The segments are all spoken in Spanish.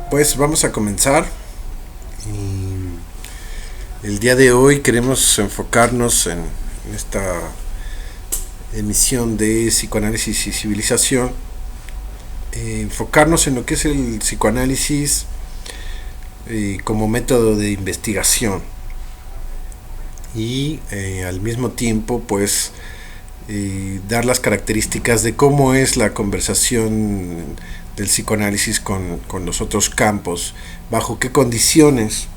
Pues vamos a comenzar. El día de hoy queremos enfocarnos en esta emisión de Psicoanálisis y Civilización, enfocarnos en lo que es el psicoanálisis como método de investigación y al mismo tiempo pues dar las características de cómo es la conversación del psicoanálisis con los otros campos, bajo qué condiciones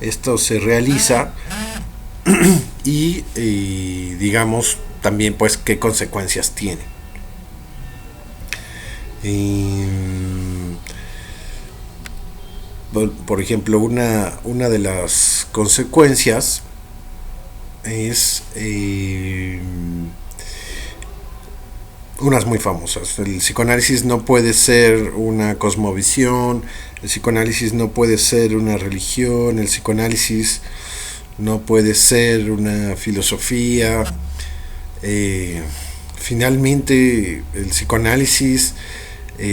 esto se realiza y digamos también pues qué consecuencias tiene. Por ejemplo, una de las consecuencias es unas muy famosas. El psicoanálisis no puede ser una cosmovisión, el psicoanálisis no puede ser una religión, el psicoanálisis no puede ser una filosofía. Finalmente, el psicoanálisis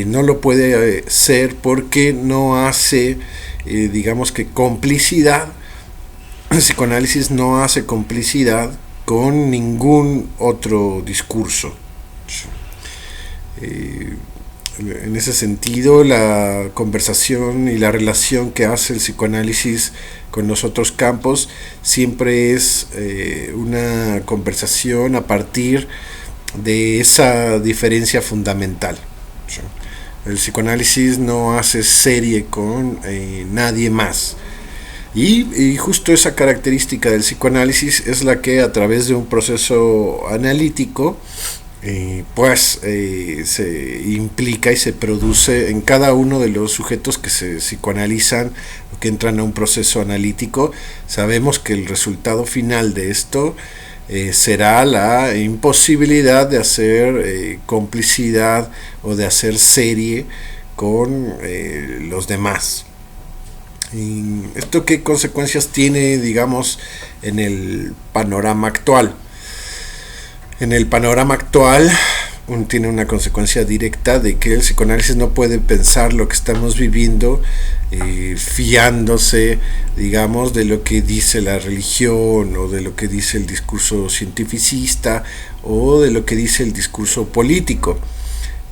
no lo puede ser porque no hace, digamos que complicidad. El psicoanálisis no hace complicidad con ningún otro discurso. En ese sentido, la conversación y la relación que hace el psicoanálisis con los otros campos siempre es una conversación a partir de esa diferencia fundamental. El psicoanálisis no hace serie con nadie más. Y justo esa característica del psicoanálisis es la que a través de un proceso analítico se implica y se produce en cada uno de los sujetos que se psicoanalizan o que entran a un proceso analítico. Sabemos que el resultado final de esto será la imposibilidad de hacer complicidad o de hacer serie con los demás. ¿Y esto qué consecuencias tiene, digamos, en el panorama actual? En el panorama actual tiene una consecuencia directa de que el psicoanálisis no puede pensar lo que estamos viviendo fiándose, digamos, de lo que dice la religión o de lo que dice el discurso cientificista o de lo que dice el discurso político.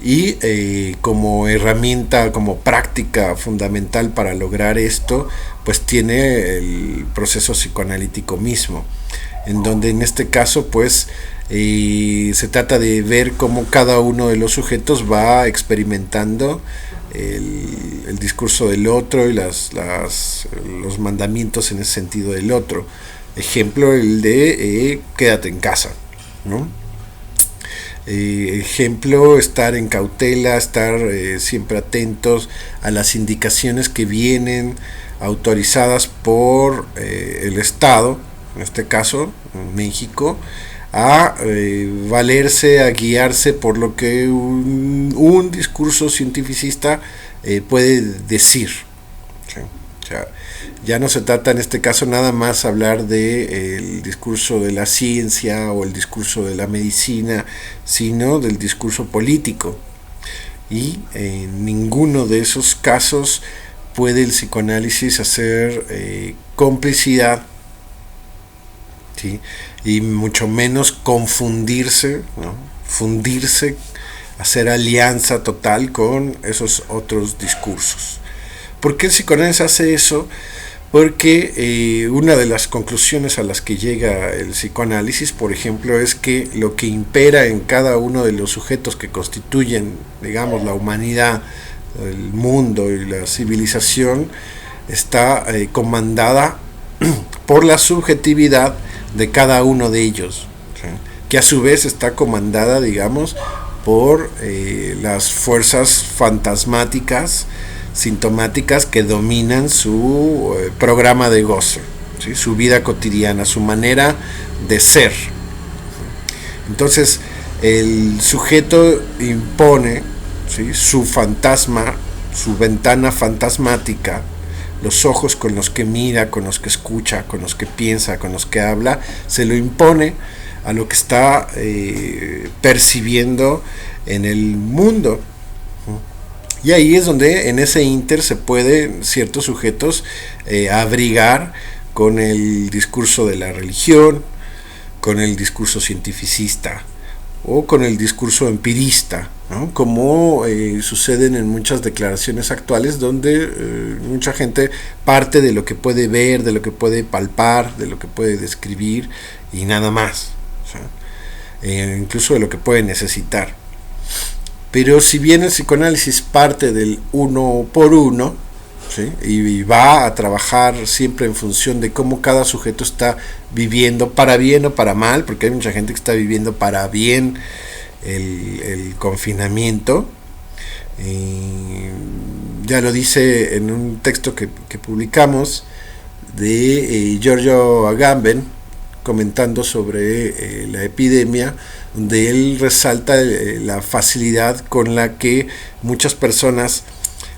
Y como herramienta, como práctica fundamental para lograr esto, pues tiene el proceso psicoanalítico mismo, en donde en este caso pues se trata de ver cómo cada uno de los sujetos va experimentando el discurso del otro y los mandamientos en ese sentido del otro. Ejemplo, el de quédate en casa, ¿no? Ejemplo, estar en cautela, estar siempre atentos a las indicaciones que vienen autorizadas por el Estado, en este caso México, a valerse, a guiarse por lo que un discurso cientificista puede decir. ¿Sí? O sea, ya no se trata en este caso nada más hablar del discurso de la ciencia o el discurso de la medicina, sino del discurso político. Y en ninguno de esos casos puede el psicoanálisis hacer complicidad, ¿sí? Y mucho menos confundirse, ¿no? Fundirse, hacer alianza total con esos otros discursos. ¿Por qué el psicoanálisis hace eso? Porque una de las conclusiones a las que llega el psicoanálisis, por ejemplo, es que lo que impera en cada uno de los sujetos que constituyen, digamos, la humanidad, el mundo y la civilización, está comandada por la subjetividad de cada uno de ellos, ¿sí? Que a su vez está comandada, digamos, por las fuerzas fantasmáticas, sintomáticas que dominan su programa de goce, ¿sí? Su vida cotidiana, su manera de ser. Entonces el sujeto impone, ¿sí? Su fantasma, su ventana fantasmática, los ojos con los que mira, con los que escucha, con los que piensa, con los que habla, se lo impone a lo que está percibiendo en el mundo. Y ahí es donde en ese inter se pueden ciertos sujetos abrigar con el discurso de la religión, con el discurso cientificista o con el discurso empirista, ¿no? Como suceden en muchas declaraciones actuales donde mucha gente parte de lo que puede ver, de lo que puede palpar, de lo que puede describir y nada más, o sea, incluso de lo que puede necesitar. Pero si bien el psicoanálisis parte del uno por uno, ¿sí? y va a trabajar siempre en función de cómo cada sujeto está viviendo, para bien o para mal, porque hay mucha gente que está viviendo para bien el confinamiento. Ya lo dice en un texto que publicamos de Giorgio Agamben, comentando sobre la epidemia, donde él resalta la facilidad con la que muchas personas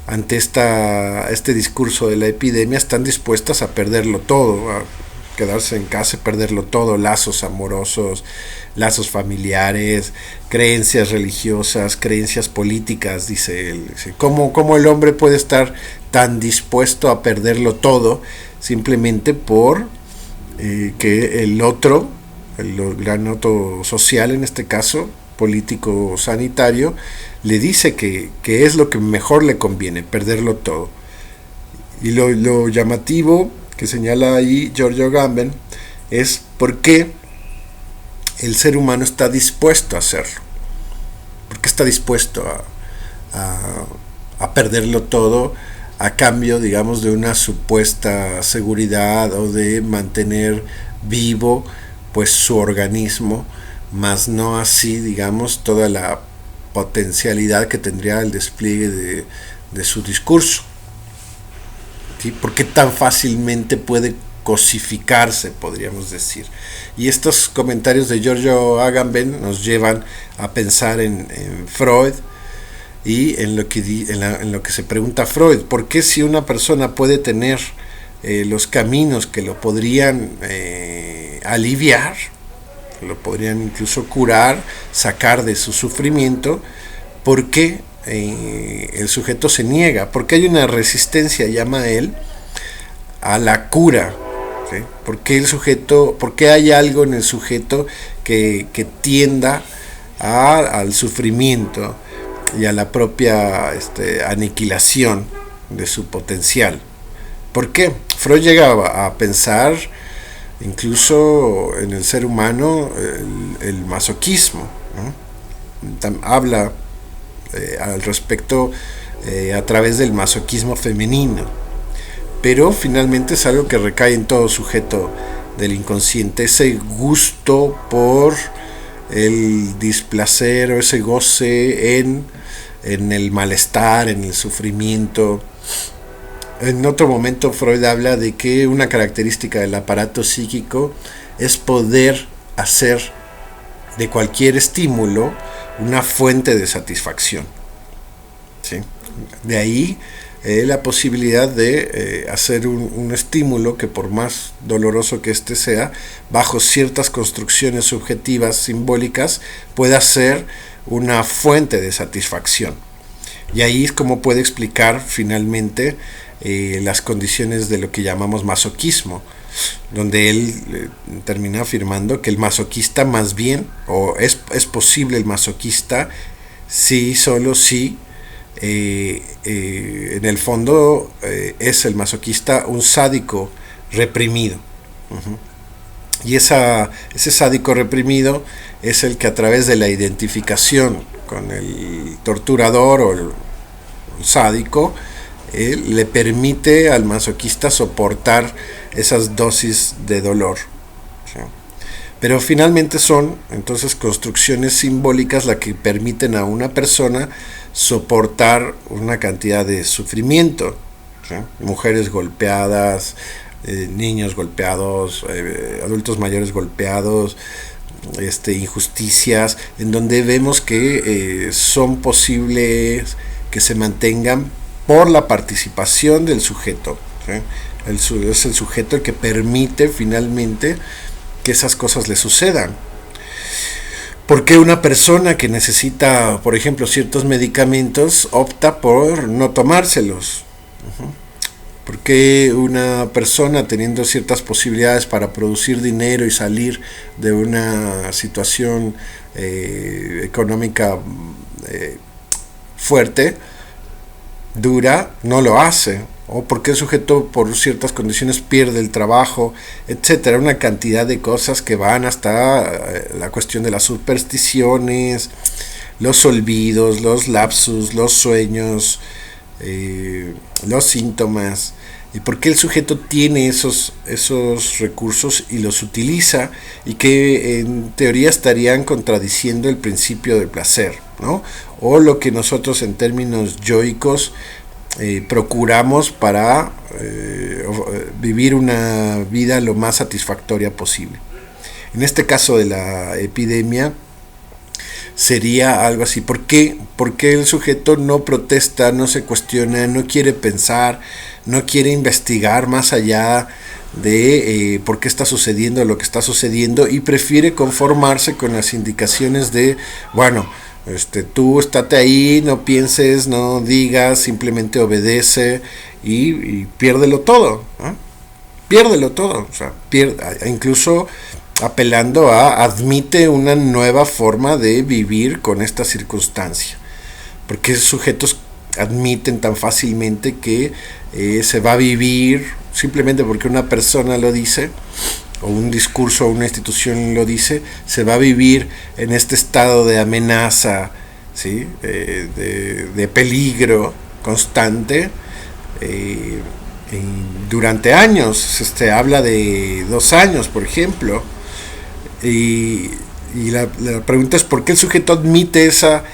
ante este discurso de la epidemia están dispuestas a perderlo todo, a quedarse en casa y perderlo todo, lazos amorosos, lazos familiares, creencias religiosas, creencias políticas, dice él. ¿Cómo el hombre puede estar tan dispuesto a perderlo todo simplemente por que el otro, el gran otro social en este caso, político sanitario, le dice que es lo que mejor le conviene, perderlo todo? Y lo llamativo que señala ahí Giorgio Agamben es por qué el ser humano está dispuesto a hacerlo, por qué está dispuesto a perderlo todo a cambio, digamos, de una supuesta seguridad o de mantener vivo pues su organismo, más no así, digamos, toda la potencialidad que tendría el despliegue de su discurso. ¿Sí? ¿Por qué tan fácilmente puede cosificarse, podríamos decir? Y estos comentarios de Giorgio Agamben nos llevan a pensar en Freud y en lo que se pregunta Freud: ¿por qué si una persona puede tener los caminos que lo podrían aliviar, lo podrían incluso curar, sacar de su sufrimiento, por qué el sujeto se niega? ¿Por qué hay una resistencia, llama él, a la cura? ¿Sí? ¿Por qué hay algo en el sujeto que tienda al sufrimiento y a la propia aniquilación de su potencial? ¿Por qué? Freud llegaba a pensar incluso en el ser humano el masoquismo, ¿no? Habla al respecto a través del masoquismo femenino, pero finalmente es algo que recae en todo sujeto del inconsciente, ese gusto por el displacer o ese goce en el malestar, en el sufrimiento. En otro momento Freud habla de que una característica del aparato psíquico es poder hacer de cualquier estímulo una fuente de satisfacción, ¿sí? De ahí la posibilidad de hacer un estímulo que, por más doloroso que éste sea, bajo ciertas construcciones subjetivas simbólicas, pueda ser una fuente de satisfacción. Y ahí es como puede explicar finalmente las condiciones de lo que llamamos masoquismo, donde él termina afirmando que el masoquista más bien, o es posible el masoquista, sí, solo sí, en el fondo es el masoquista un sádico reprimido. Y ese sádico reprimido es el que, a través de la identificación con el torturador o el sádico, le permite al masoquista soportar esas dosis de dolor, ¿sí? Pero finalmente son entonces construcciones simbólicas las que permiten a una persona soportar una cantidad de sufrimiento, ¿sí? Mujeres golpeadas, niños golpeados, adultos mayores golpeados, injusticias, en donde vemos que son posibles que se mantengan por la participación del sujeto, ¿sí? Es el sujeto el que permite finalmente que esas cosas le sucedan. ¿Por qué una persona que necesita, por ejemplo, ciertos medicamentos opta por no tomárselos? ¿Por qué una persona teniendo ciertas posibilidades para producir dinero y salir de una situación económica fuerte, dura, no lo hace? ¿O por qué el sujeto por ciertas condiciones pierde el trabajo, etcétera? Una cantidad de cosas que van hasta la cuestión de las supersticiones, los olvidos, los lapsus, los sueños, los síntomas. ¿Y por qué el sujeto tiene esos recursos y los utiliza, y que en teoría estarían contradiciendo el principio del placer, ¿no? O lo que nosotros en términos yoicos procuramos para vivir una vida lo más satisfactoria posible? En este caso de la epidemia sería algo así. ¿Por qué el sujeto no protesta, no se cuestiona, no quiere pensar, no quiere investigar más allá de por qué está sucediendo lo que está sucediendo, y prefiere conformarse con las indicaciones de, bueno, tú estate ahí, no pienses, no digas, simplemente obedece y piérdelo todo, ¿no? Piérdelo todo, o sea, incluso apelando a admite una nueva forma de vivir con esta circunstancia. Porque esos sujetos admiten tan fácilmente que se va a vivir simplemente porque una persona lo dice, o un discurso o una institución lo dice, se va a vivir en este estado de amenaza, ¿sí? de peligro constante durante años. Se habla de 2 años, por ejemplo, y la pregunta es por qué el sujeto admite esa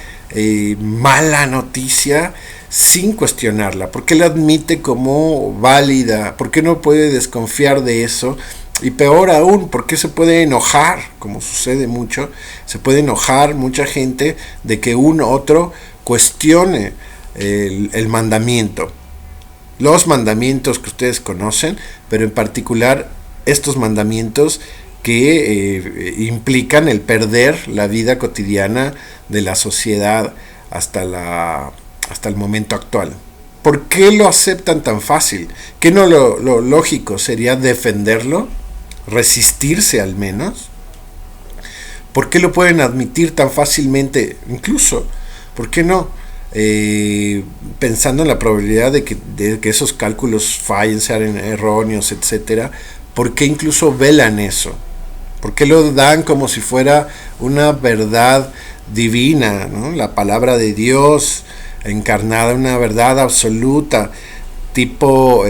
mala noticia sin cuestionarla, por qué la admite como válida, por qué no puede desconfiar de eso. Y peor aún, ¿por qué se puede enojar? Como sucede mucho, se puede enojar mucha gente de que un otro cuestione el mandamiento. Los mandamientos que ustedes conocen, pero en particular estos mandamientos que implican el perder la vida cotidiana de la sociedad hasta el momento actual. ¿Por qué lo aceptan tan fácil? ¿Qué no lo lógico sería defenderlo? ¿Resistirse al menos? ¿Por qué lo pueden admitir tan fácilmente? Incluso, ¿por qué no? Pensando en la probabilidad de que esos cálculos fallen, sean erróneos, etcétera, ¿por qué incluso velan eso? ¿Por qué lo dan como si fuera una verdad divina, ¿no? La palabra de Dios encarnada, una verdad absoluta, tipo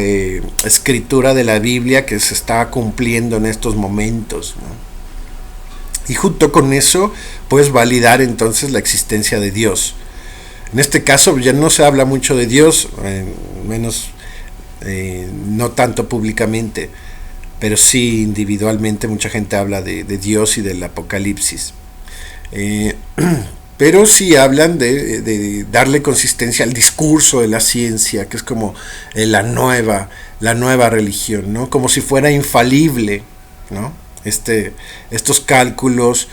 escritura de la Biblia que se está cumpliendo en estos momentos, ¿no? Y junto con eso puedes validar entonces la existencia de Dios. En este caso ya no se habla mucho de Dios, menos no tanto públicamente, pero sí individualmente mucha gente habla de Dios y del Apocalipsis. Pero sí hablan de darle consistencia al discurso de la ciencia, que es como la nueva religión, ¿no? Como si fuera infalible, ¿no? Estos cálculos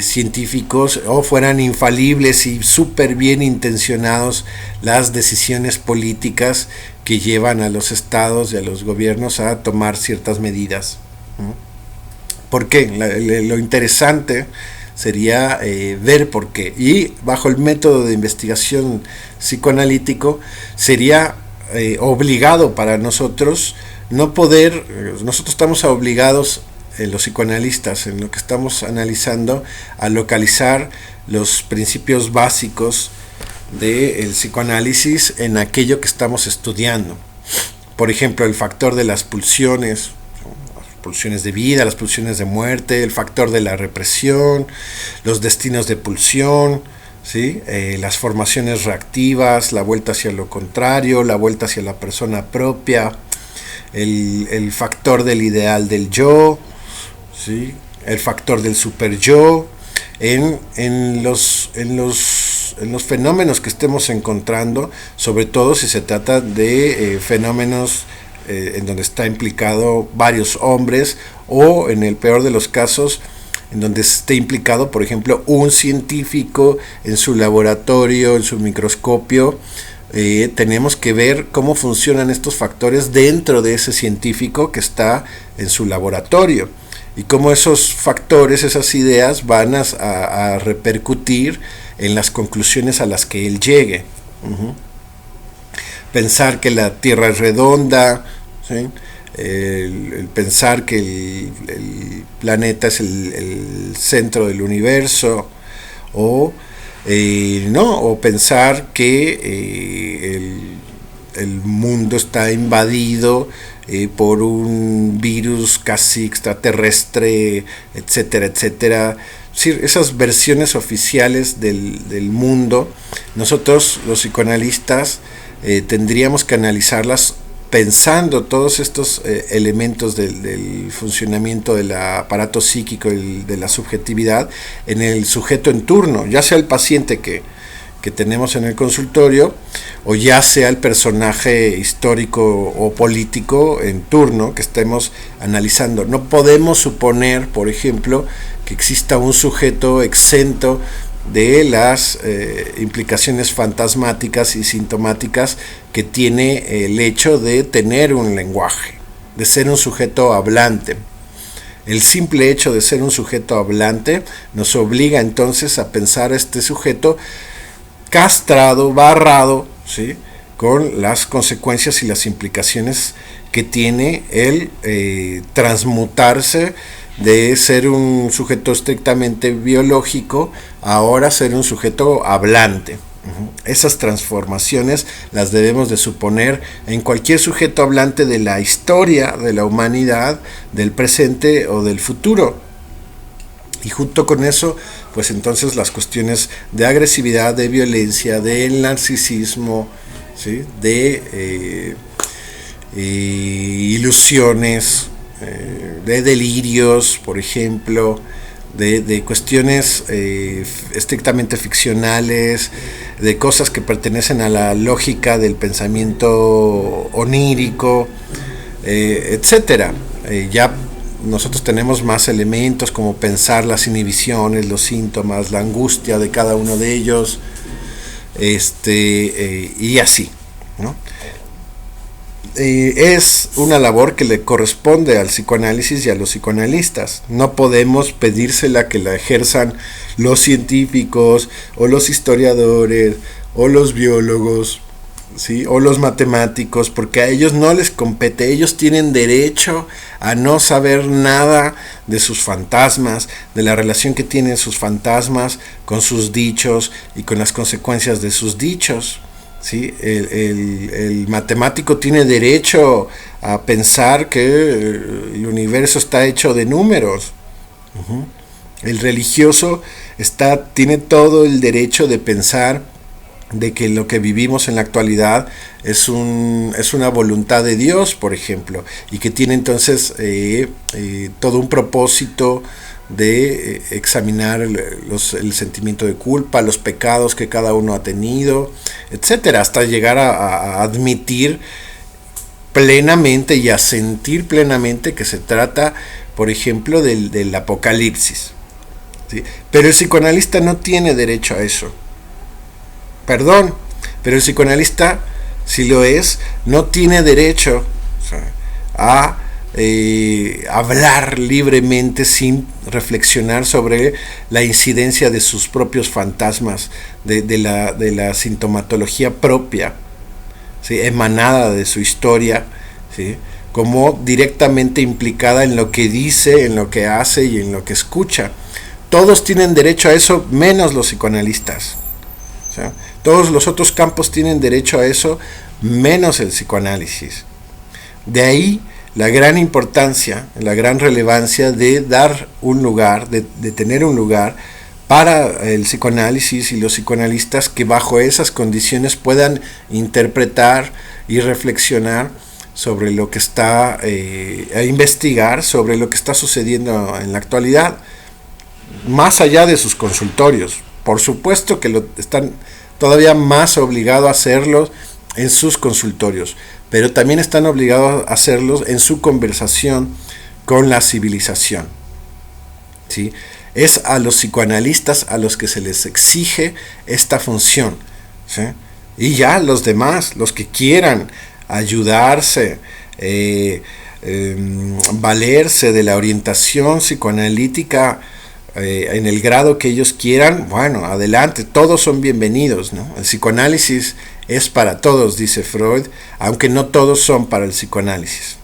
científicos, o fueran infalibles y súper bien intencionados las decisiones políticas que llevan a los estados y a los gobiernos a tomar ciertas medidas, ¿no? ¿Por qué? Lo interesante sería ver por qué. Y bajo el método de investigación psicoanalítico sería obligado para nosotros no poder, nosotros estamos obligados, los psicoanalistas, en lo que estamos analizando, a localizar los principios básicos del psicoanálisis en aquello que estamos estudiando. Por ejemplo, el factor de las pulsiones de vida, las pulsiones de muerte, el factor de la represión, los destinos de pulsión, ¿sí? Las formaciones reactivas, la vuelta hacia lo contrario, la vuelta hacia la persona propia, el factor del ideal del yo, ¿sí? El factor del super yo, en los fenómenos que estemos encontrando, sobre todo si se trata de fenómenos en donde está implicado varios hombres, o en el peor de los casos en donde esté implicado, por ejemplo, un científico en su laboratorio, en su microscopio. Tenemos que ver cómo funcionan estos factores dentro de ese científico que está en su laboratorio y cómo esos factores, esas ideas van a repercutir en las conclusiones a las que él llegue. Pensar que la Tierra es redonda, ¿sí? El pensar que el planeta es el centro del universo, o pensar que el mundo está invadido por un virus casi extraterrestre, etcétera, etcétera. Sí, esas versiones oficiales del mundo, nosotros los psicoanalistas tendríamos que analizarlas pensando todos estos elementos del funcionamiento del aparato psíquico, de la subjetividad, en el sujeto en turno, ya sea el paciente que tenemos en el consultorio, o ya sea el personaje histórico o político en turno que estemos analizando. No podemos suponer, por ejemplo, que exista un sujeto exento de las implicaciones fantasmáticas y sintomáticas que tiene el hecho de tener un lenguaje, de ser un sujeto hablante. El simple hecho de ser un sujeto hablante nos obliga entonces a pensar a este sujeto castrado, barrado, ¿sí?, con las consecuencias y las implicaciones que tiene el transmutarse de ser un sujeto estrictamente biológico a ahora ser un sujeto hablante. Esas transformaciones las debemos de suponer en cualquier sujeto hablante de la historia de la humanidad, del presente o del futuro. Y junto con eso, pues entonces las cuestiones de agresividad, de violencia, del narcisismo, ¿sí?, de ilusiones, de delirios, por ejemplo, de cuestiones estrictamente ficcionales, de cosas que pertenecen a la lógica del pensamiento onírico, etcétera. Ya nosotros tenemos más elementos como pensar las inhibiciones, los síntomas, la angustia de cada uno de ellos, y así, ¿no? Es una labor que le corresponde al psicoanálisis y a los psicoanalistas. No podemos pedírsela que la ejerzan los científicos o los historiadores o los biólogos, ¿sí?, o los matemáticos, porque a ellos no les compete. Ellos tienen derecho a no saber nada de sus fantasmas, de la relación que tienen sus fantasmas con sus dichos y con las consecuencias de sus dichos. ¿Sí? El matemático tiene derecho a pensar que el universo está hecho de números. El religioso tiene todo el derecho de pensar de que lo que vivimos en la actualidad es una voluntad de Dios, por ejemplo, y que tiene entonces todo un propósito de examinar el sentimiento de culpa, los pecados que cada uno ha tenido, etcétera, hasta llegar a admitir plenamente y a sentir plenamente que se trata, por ejemplo, del apocalipsis, ¿sí? Pero el psicoanalista no tiene derecho a eso. Perdón, pero el psicoanalista, si lo es, no tiene derecho, o sea, a hablar libremente sin reflexionar sobre la incidencia de sus propios fantasmas, de la sintomatología propia, ¿sí?, emanada de su historia, ¿sí?, como directamente implicada en lo que dice, en lo que hace y en lo que escucha. Todos tienen derecho a eso, menos los psicoanalistas. O sea, todos los otros campos tienen derecho a eso, menos el psicoanálisis. De ahí la gran importancia, la gran relevancia de dar un lugar, de tener un lugar para el psicoanálisis y los psicoanalistas que bajo esas condiciones puedan interpretar y reflexionar sobre lo que está, a investigar sobre lo que está sucediendo en la actualidad, más allá de sus consultorios. Por supuesto que están todavía más obligados a hacerlo en sus consultorios, pero también están obligados a hacerlo en su conversación con la civilización, ¿sí? Es a los psicoanalistas a los que se les exige esta función, ¿sí? Y ya los demás, los que quieran ayudarse, valerse de la orientación psicoanalítica en el grado que ellos quieran, bueno, adelante, todos son bienvenidos, ¿no? El psicoanálisis es para todos, dice Freud, aunque no todos son para el psicoanálisis.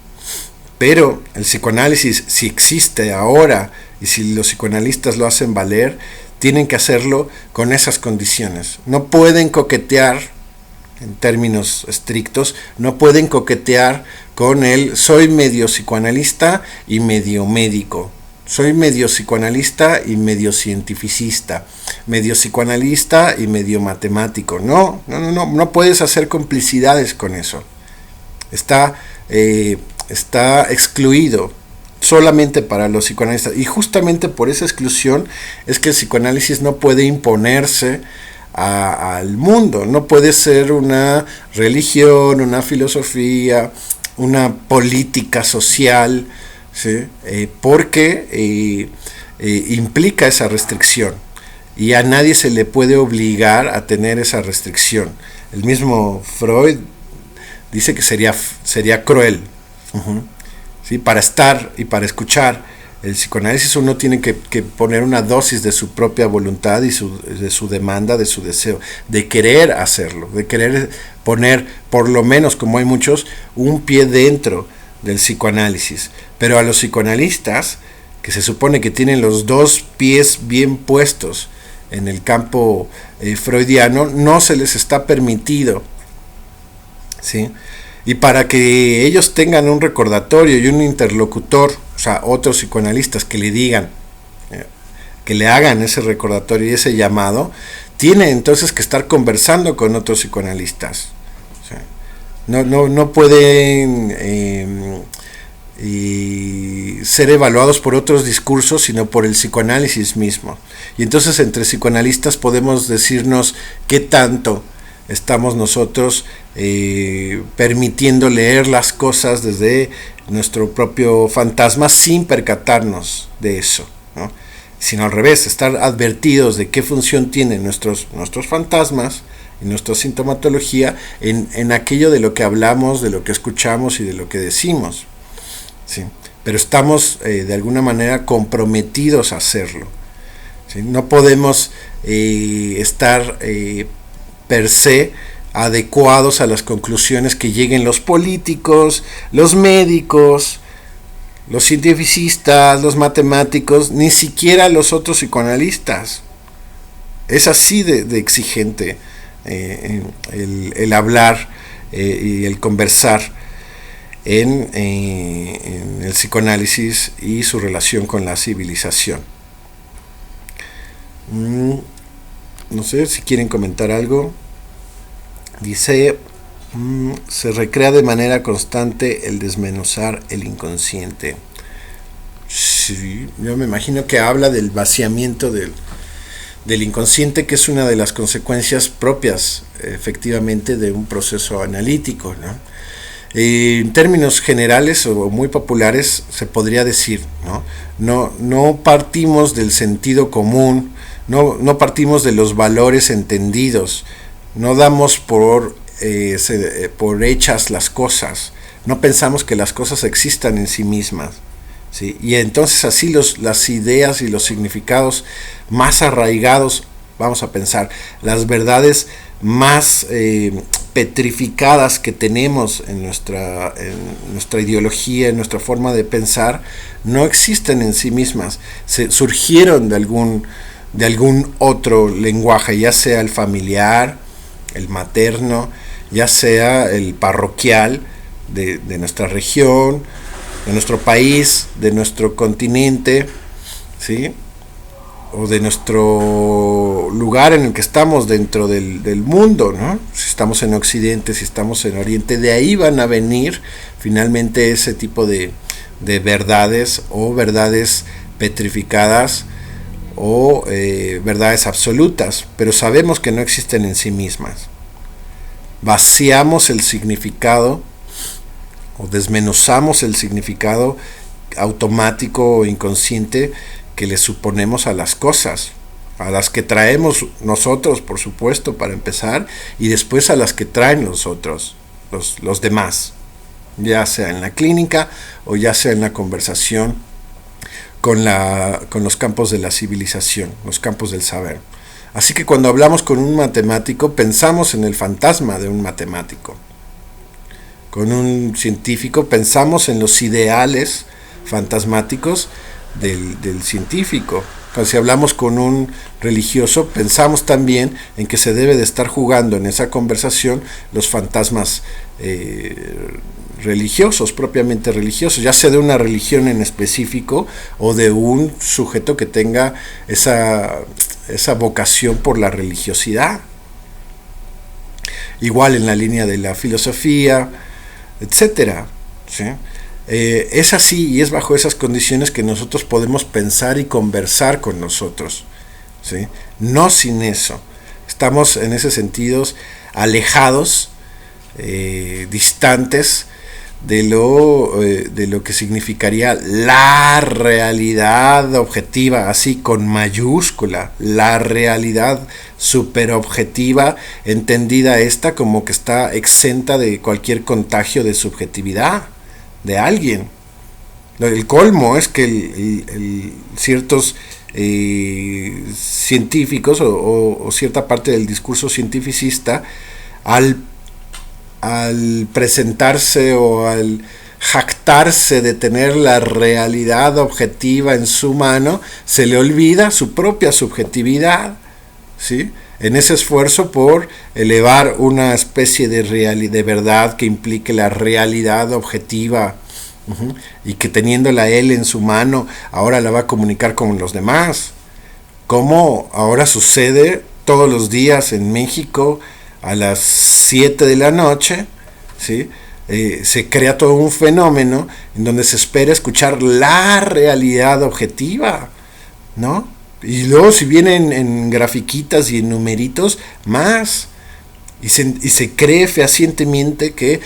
Pero el psicoanálisis, si existe ahora y si los psicoanalistas lo hacen valer, tienen que hacerlo con esas condiciones. No pueden coquetear, en términos estrictos, no pueden coquetear con el soy medio psicoanalista y medio médico. Soy medio psicoanalista y medio cientificista, medio psicoanalista y medio matemático. No puedes hacer complicidades con eso. Está excluido solamente para los psicoanalistas. Y justamente por esa exclusión es que el psicoanálisis no puede imponerse al mundo. No puede ser una religión, una filosofía, una política social, ¿sí? Porque implica esa restricción y a nadie se le puede obligar a tener esa restricción. El mismo Freud dice que sería cruel, ¿sí? Para estar y para escuchar el psicoanálisis uno tiene que poner una dosis de su propia voluntad y de su demanda, de su deseo, de querer hacerlo, de querer poner, por lo menos como hay muchos, un pie dentro del psicoanálisis. Pero a los psicoanalistas, que se supone que tienen los dos pies bien puestos en el campo freudiano, no se les está permitido, ¿sí? Y para que ellos tengan un recordatorio y un interlocutor, o sea, otros psicoanalistas que le digan, que le hagan ese recordatorio y ese llamado, tiene entonces que estar conversando con otros psicoanalistas. O sea, no pueden ser evaluados por otros discursos, sino por el psicoanálisis mismo. Y entonces entre psicoanalistas podemos decirnos qué tanto estamos nosotros permitiendo leer las cosas desde nuestro propio fantasma sin percatarnos de eso, ¿no? Sino al revés, estar advertidos de qué función tienen nuestros fantasmas y nuestra sintomatología en aquello de lo que hablamos, de lo que escuchamos y de lo que decimos, ¿sí? Pero estamos de alguna manera comprometidos a hacerlo, ¿sí? No podemos estar per se adecuados a las conclusiones que lleguen los políticos, los médicos, los cientificistas, los matemáticos, ni siquiera los otros psicoanalistas. Es así de exigente el hablar y el conversar en el psicoanálisis y su relación con la civilización. No sé si quieren comentar algo. Dice, se recrea de manera constante el desmenuzar el inconsciente. Sí, yo me imagino que habla del vaciamiento del inconsciente, que es una de las consecuencias propias, efectivamente, de un proceso analítico, ¿no? En términos generales o muy populares se podría decir, no partimos del sentido común, no partimos de los valores entendidos, no damos por hechas las cosas, no pensamos que las cosas existan en sí mismas, ¿sí? Y entonces así las ideas y los significados más arraigados, vamos a pensar, las verdades más petrificadas que tenemos en nuestra ideología, en nuestra forma de pensar, no existen en sí mismas, surgieron de algún otro lenguaje, ya sea el familiar, el materno, ya sea el parroquial de nuestra región, de nuestro país, de nuestro continente, ¿sí? O de nuestro lugar en el que estamos dentro del mundo, ¿no? Si estamos en Occidente, si estamos en Oriente, de ahí van a venir finalmente ese tipo de verdades o verdades petrificadas o verdades absolutas, pero sabemos que no existen en sí mismas. Vaciamos el significado o desmenuzamos el significado automático o inconsciente que le suponemos a las cosas, a las que traemos nosotros, por supuesto, para empezar, y después a las que traen nosotros, los demás, ya sea en la clínica o ya sea en la conversación con los campos de la civilización, los campos del saber. Así que cuando hablamos con un matemático, pensamos en el fantasma de un matemático. Con un científico, pensamos en los ideales fantasmáticos del científico. Si hablamos con un religioso, pensamos también en que se debe de estar jugando en esa conversación los fantasmas religiosos, propiamente religiosos, ya sea de una religión en específico o de un sujeto que tenga esa vocación por la religiosidad. Igual en la línea de la filosofía, etcétera, ¿sí? Es así y es bajo esas condiciones que nosotros podemos pensar y conversar con nosotros, ¿sí? No sin eso. Estamos en ese sentido alejados, distantes de lo que significaría la realidad objetiva, así con mayúscula, la realidad superobjetiva, entendida esta como que está exenta de cualquier contagio de subjetividad de alguien. El colmo es que ciertos científicos o cierta parte del discurso cientificista, al presentarse o al jactarse de tener la realidad objetiva en su mano, se le olvida su propia subjetividad, ¿sí? En ese esfuerzo por elevar una especie de verdad que implique la realidad objetiva, y que teniéndola él en su mano, ahora la va a comunicar con los demás, como ahora sucede todos los días en México a las 7 de la noche, ¿sí? Se crea todo un fenómeno en donde se espera escuchar la realidad objetiva, ¿no? Y luego si vienen en grafiquitas y en numeritos, más. Y se cree fehacientemente que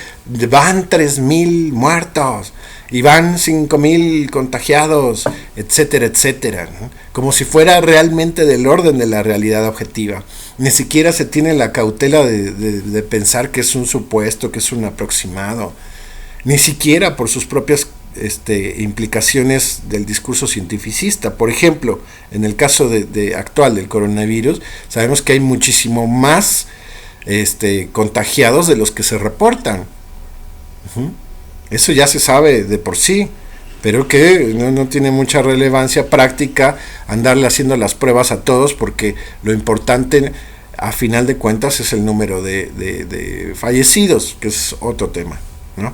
van 3,000 muertos y van 5,000 contagiados, etcétera, etcétera, ¿no? Como si fuera realmente del orden de la realidad objetiva. Ni siquiera se tiene la cautela de pensar que es un supuesto, que es un aproximado. Ni siquiera por sus propias implicaciones del discurso cientificista. Por ejemplo, en el caso actual del coronavirus, sabemos que hay muchísimo más contagiados de los que se reportan. Eso ya se sabe de por sí, pero que no tiene mucha relevancia práctica andarle haciendo las pruebas a todos, porque lo importante a final de cuentas es el número de fallecidos, que es otro tema, ¿no?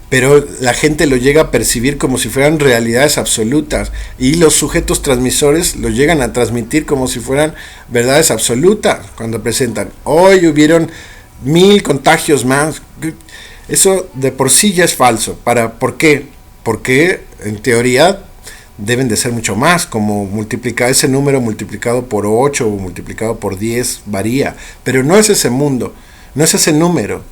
Pero la gente lo llega a percibir como si fueran realidades absolutas, y los sujetos transmisores lo llegan a transmitir como si fueran verdades absolutas cuando presentan: hoy hubieron 1,000 contagios más. Eso de por sí ya es falso. ¿Por qué? Porque en teoría deben de ser mucho más, como multiplicar ese número multiplicado por 8 o multiplicado por 10 varía, pero no es ese mundo, no es ese número,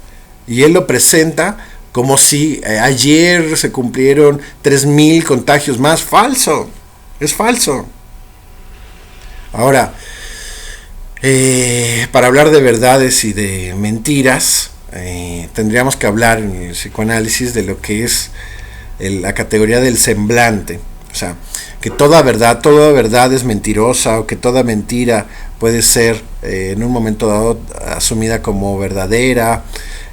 y él lo presenta como si ayer se cumplieron 3,000 contagios más. Falso, es falso. Ahora, para hablar de verdades y de mentiras, tendríamos que hablar en el psicoanálisis de lo que es la categoría del semblante. O sea, que toda verdad es mentirosa, o que toda mentira puede ser en un momento dado asumida como verdadera.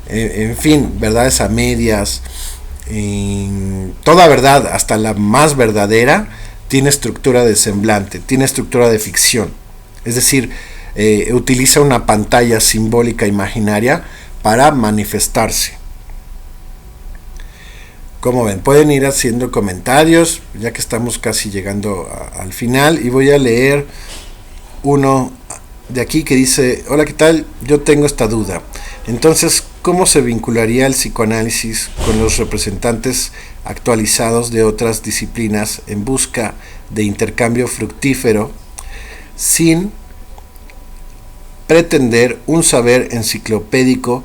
En fin, verdades a medias. Toda verdad, hasta la más verdadera, tiene estructura de semblante, tiene estructura de ficción. Es decir, utiliza una pantalla simbólica imaginaria para manifestarse. Como ven, pueden ir haciendo comentarios, ya que estamos casi llegando al final, y voy a leer uno de aquí que dice: hola, ¿qué tal? Yo tengo esta duda. Entonces, ¿cómo se vincularía el psicoanálisis con los representantes actualizados de otras disciplinas en busca de intercambio fructífero, sin pretender un saber enciclopédico,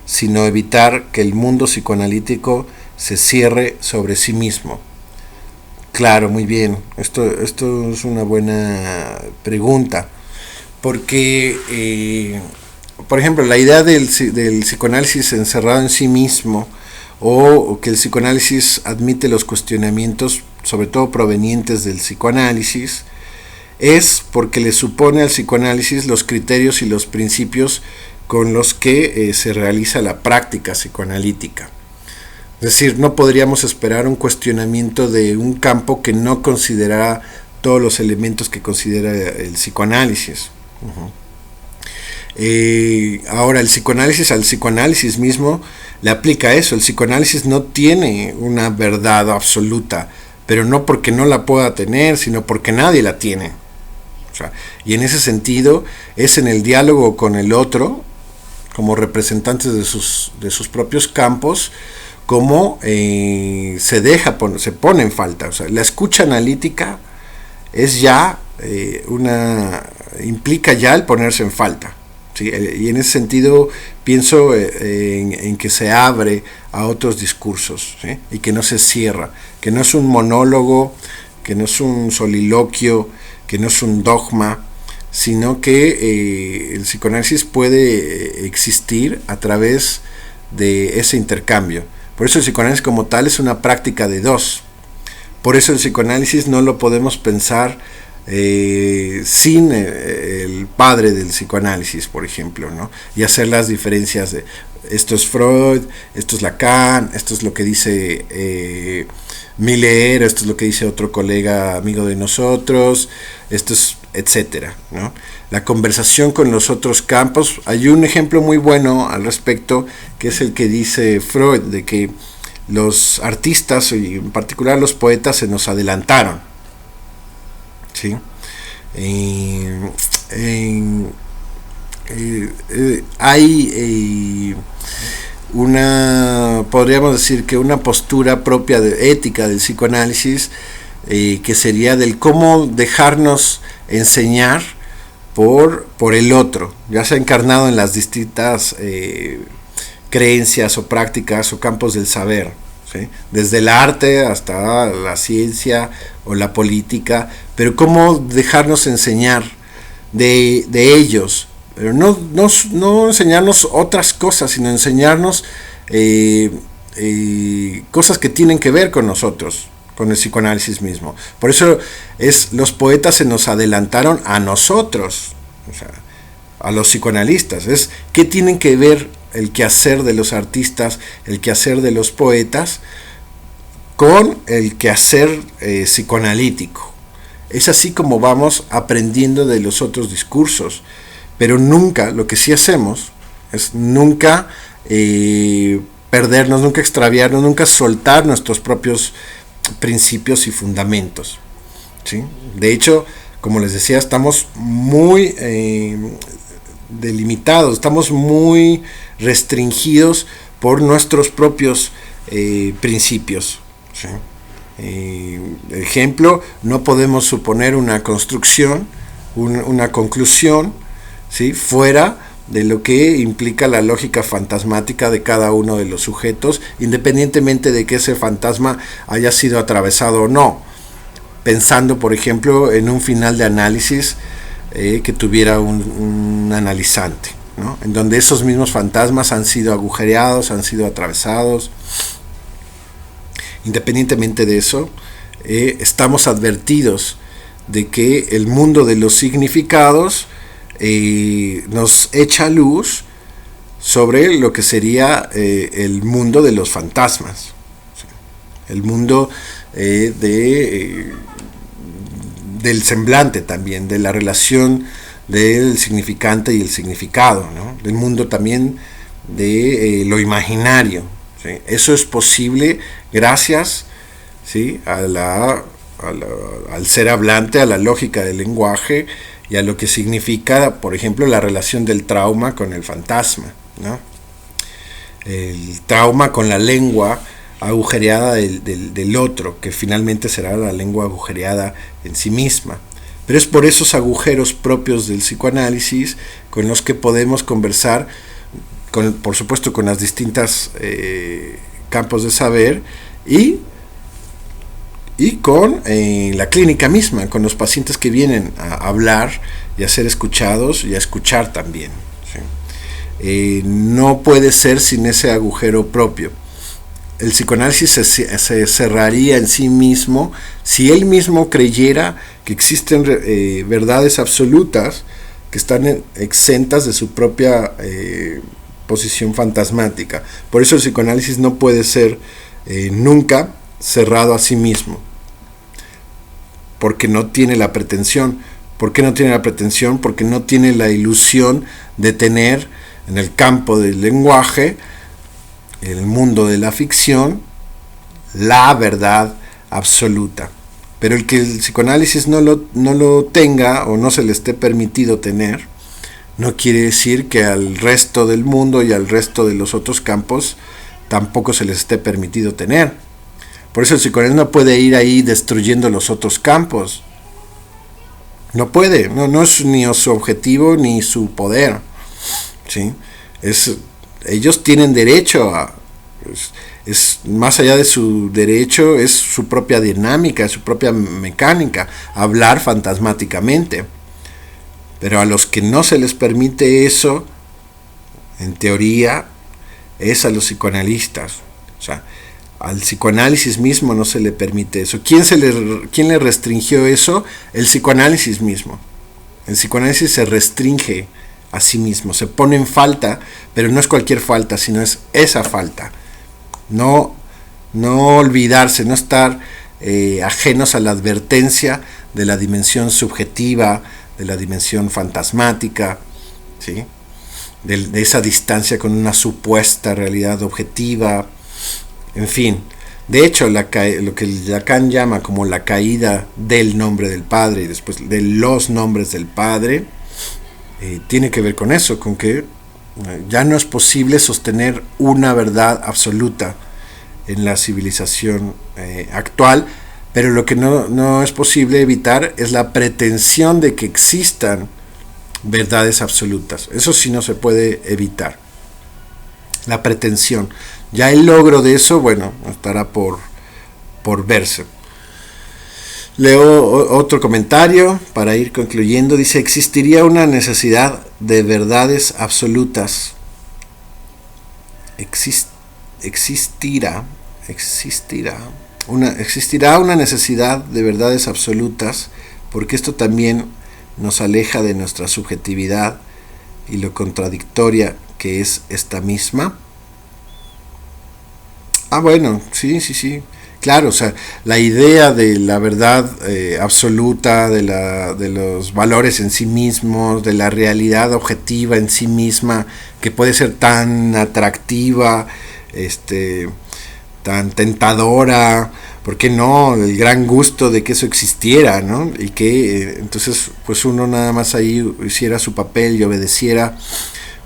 sino evitar que el mundo psicoanalítico se cierre sobre sí mismo? Claro, muy bien. Esto es una buena pregunta, porque, por ejemplo, la idea del psicoanálisis encerrado en sí mismo, o que el psicoanálisis admite los cuestionamientos, sobre todo provenientes del psicoanálisis, es porque le supone al psicoanálisis los criterios y los principios con los que se realiza la práctica psicoanalítica. Es decir, no podríamos esperar un cuestionamiento de un campo que no considerara todos los elementos que considera el psicoanálisis. Ahora, el psicoanálisis al psicoanálisis mismo le aplica eso. El psicoanálisis no tiene una verdad absoluta, pero no porque no la pueda tener, sino porque nadie la tiene. O sea, y en ese sentido es en el diálogo con el otro, como representantes de sus propios campos, como se pone en falta. O sea, la escucha analítica es ya implica ya el ponerse en falta. ¿Sí? Y en ese sentido pienso en que se abre a otros discursos, ¿sí? Y que no se cierra, que no es un monólogo, que no es un soliloquio, que no es un dogma, sino que el psicoanálisis puede existir a través de ese intercambio. Por eso el psicoanálisis como tal es una práctica de dos. Por eso el psicoanálisis no lo podemos pensar sin el padre del psicoanálisis, por ejemplo, ¿no? Y hacer las diferencias de esto es Freud, esto es Lacan, esto es lo que dice Miller, esto es lo que dice otro colega amigo de nosotros, esto es etcétera, ¿no? La conversación con los otros campos. Hay un ejemplo muy bueno al respecto, que es el que dice Freud, de que los artistas y en particular los poetas se nos adelantaron, ¿sí? Hay podríamos decir que una postura propia de ética del psicoanálisis, que sería del cómo dejarnos enseñar por el otro, ya sea encarnado en las distintas creencias o prácticas o campos del saber, ¿sí? Desde el arte hasta la ciencia o la política, pero cómo dejarnos enseñar de ellos, pero no enseñarnos otras cosas, sino enseñarnos cosas que tienen que ver con nosotros, con el psicoanálisis mismo. Por eso los poetas se nos adelantaron a nosotros, o sea, a los psicoanalistas. Es qué tienen que ver el quehacer de los artistas, el quehacer de los poetas, con el quehacer psicoanalítico. Es así como vamos aprendiendo de los otros discursos, pero nunca, lo que sí hacemos es nunca perdernos, nunca extraviarnos, nunca soltar nuestros propios principios y fundamentos, ¿sí? De hecho, como les decía, estamos muy delimitados, estamos muy restringidos por nuestros propios principios, ¿sí? Ejemplo, no podemos suponer una construcción, una conclusión, ¿sí? Fuera de lo que implica la lógica fantasmática de cada uno de los sujetos, independientemente de que ese fantasma haya sido atravesado o no, pensando por ejemplo en un final de análisis que tuviera un analizante, ¿no? En donde esos mismos fantasmas han sido agujereados, han sido atravesados. Independientemente de eso, estamos advertidos de que el mundo de los significados nos echa luz sobre lo que sería el mundo de los fantasmas, el mundo del semblante también, de la relación del significante y el significado, ¿no? Del mundo también de lo imaginario, ¿sí? Eso es posible gracias, ¿sí? al ser hablante, a la lógica del lenguaje y a lo que significa, por ejemplo, la relación del trauma con el fantasma, ¿no? El trauma con la lengua agujereada del otro, que finalmente será la lengua agujereada en sí misma. Pero es por esos agujeros propios del psicoanálisis con los que podemos conversar, por supuesto, con las distintas campos de saber, y y con la clínica misma, con los pacientes que vienen a hablar y a ser escuchados y a escuchar también, ¿sí? No puede ser sin ese agujero propio. El psicoanálisis se cerraría en sí mismo si él mismo creyera que existen verdades absolutas que están exentas de su propia posición fantasmática. Por eso el psicoanálisis no puede ser nunca cerrado a sí mismo, porque no tiene la pretensión. ¿Por qué no tiene la pretensión? Porque no tiene la ilusión de tener en el campo del lenguaje, en el mundo de la ficción, la verdad absoluta. Pero el que el psicoanálisis no lo tenga o no se le esté permitido tener, no quiere decir que al resto del mundo y al resto de los otros campos tampoco se les esté permitido tener. Por eso el psicoanálisis no puede ir ahí destruyendo los otros campos. No puede, no es ni su objetivo ni su poder, ¿sí? Ellos tienen derecho a... Es más allá de su derecho, es su propia dinámica, su propia mecánica, hablar fantasmáticamente. Pero a los que no se les permite eso, en teoría, es a los psicoanalistas. O sea, al psicoanálisis mismo no se le permite eso. ¿Quién le restringió eso? El psicoanálisis mismo. El psicoanálisis se restringe a sí mismo, se pone en falta, pero no es cualquier falta, sino es esa falta. No olvidarse, no estar ajenos a la advertencia de la dimensión subjetiva, de la dimensión fantasmática, ¿sí? De esa distancia con una supuesta realidad objetiva, en fin. De hecho, lo que Lacan llama como la caída del nombre del Padre y después de los nombres del Padre, tiene que ver con eso, con que ya no es posible sostener una verdad absoluta en la civilización actual, pero lo que no es posible evitar es la pretensión de que existan verdades absolutas. Eso sí no se puede evitar. La pretensión. Ya el logro de eso, bueno, estará por verse. Leo otro comentario para ir concluyendo. Dice: existiría una necesidad de verdades absolutas. Existirá una necesidad de verdades absolutas, porque esto también nos aleja de nuestra subjetividad y lo contradictoria que es esta misma. Bueno, sí. Claro, o sea, la idea de la verdad absoluta, de los valores en sí mismos, de la realidad objetiva en sí misma, que puede ser tan atractiva, tan tentadora, ¿por qué no? El gran gusto de que eso existiera, ¿no? Y que entonces pues uno nada más ahí hiciera su papel y obedeciera.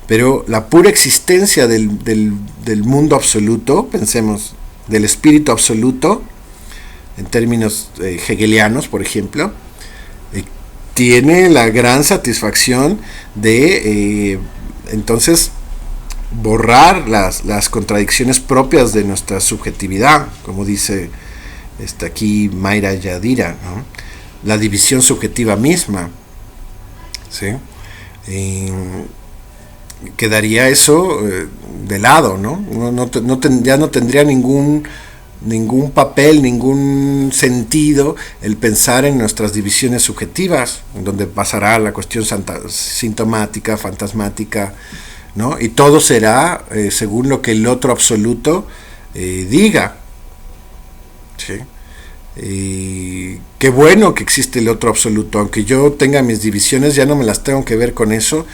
Pero la pura existencia del mundo absoluto, pensemos, del espíritu absoluto, en términos hegelianos, por ejemplo, tiene la gran satisfacción de entonces borrar las contradicciones propias de nuestra subjetividad, como dice aquí Mayra Yadira, ¿no? La división subjetiva misma, ¿sí? Quedaría eso de lado, ¿no? Ya no tendría ningún papel, ningún sentido el pensar en nuestras divisiones subjetivas, en donde pasará la cuestión sintomática, fantasmática, ¿no? Y todo será según lo que el otro absoluto diga, ¿sí? Qué bueno que existe el otro absoluto, aunque yo tenga mis divisiones, ya no me las tengo que ver con eso.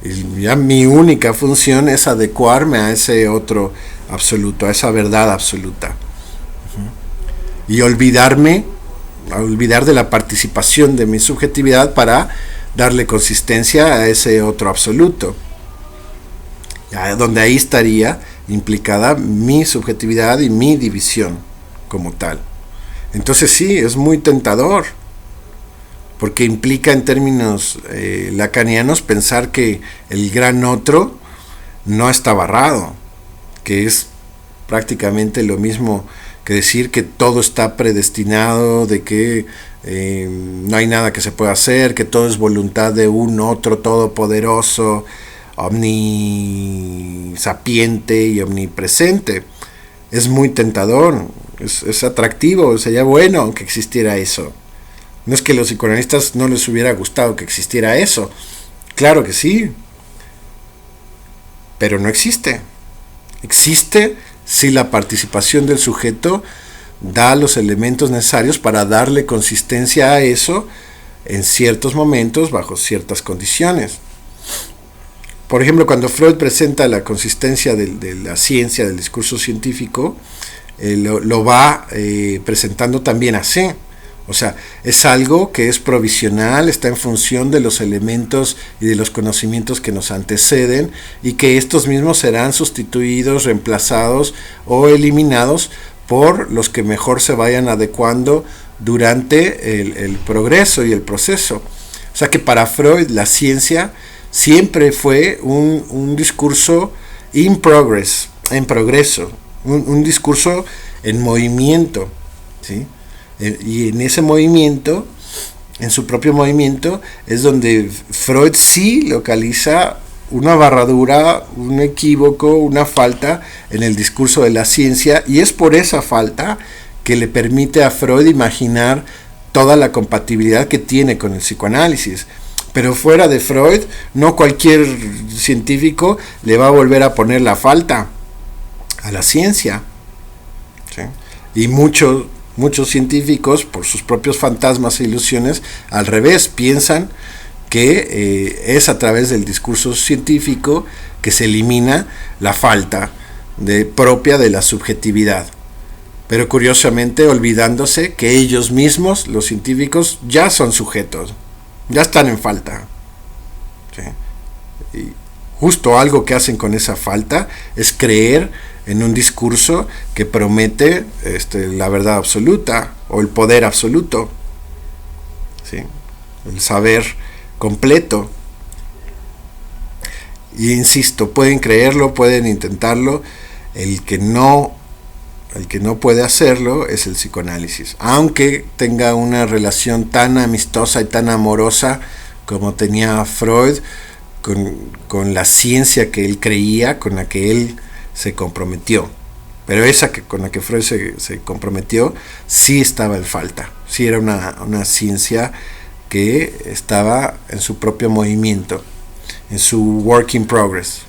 Y ya mi única función es adecuarme a ese otro absoluto, a esa verdad absoluta. Y olvidar de la participación de mi subjetividad para darle consistencia a ese otro absoluto. Ya, donde ahí estaría implicada mi subjetividad y mi división como tal. Entonces sí, es muy tentador, porque implica en términos lacanianos pensar que el gran otro no está barrado, que es prácticamente lo mismo que decir que todo está predestinado, de que no hay nada que se pueda hacer, que todo es voluntad de un otro todopoderoso, omnisapiente y omnipresente. Es muy tentador, es atractivo, sería bueno que existiera eso. No es que a los psicoanalistas no les hubiera gustado que existiera eso, claro que sí, pero no existe. Existe si la participación del sujeto da los elementos necesarios para darle consistencia a eso en ciertos momentos, bajo ciertas condiciones. Por ejemplo, cuando Freud presenta la consistencia de la ciencia, del discurso científico, lo va presentando también así. O sea, es algo que es provisional, está en función de los elementos y de los conocimientos que nos anteceden, y que estos mismos serán sustituidos, reemplazados o eliminados por los que mejor se vayan adecuando durante el progreso y el proceso. O sea que para Freud la ciencia siempre fue un discurso en progreso, un discurso en movimiento, ¿sí? Y en ese movimiento, en su propio movimiento, es donde Freud sí localiza una barradura, un equívoco, una falta en el discurso de la ciencia, y es por esa falta que le permite a Freud imaginar toda la compatibilidad que tiene con el psicoanálisis. Pero fuera de Freud, no cualquier científico le va a volver a poner la falta a la ciencia, ¿sí? Y muchos científicos, por sus propios fantasmas e ilusiones, al revés, piensan que es a través del discurso científico que se elimina la falta propia de la subjetividad. Pero curiosamente olvidándose que ellos mismos, los científicos, ya son sujetos, ya están en falta, ¿sí? Y justo algo que hacen con esa falta es creer en un discurso que promete la verdad absoluta o el poder absoluto, ¿sí? El saber completo. Y insisto, pueden creerlo, pueden intentarlo. El que no puede hacerlo es el psicoanálisis, aunque tenga una relación tan amistosa y tan amorosa como tenía Freud con la ciencia que él creía, con la que él se comprometió. Pero esa con la que Freud se comprometió sí estaba en falta, sí era una ciencia que estaba en su propio movimiento, en su work in progress.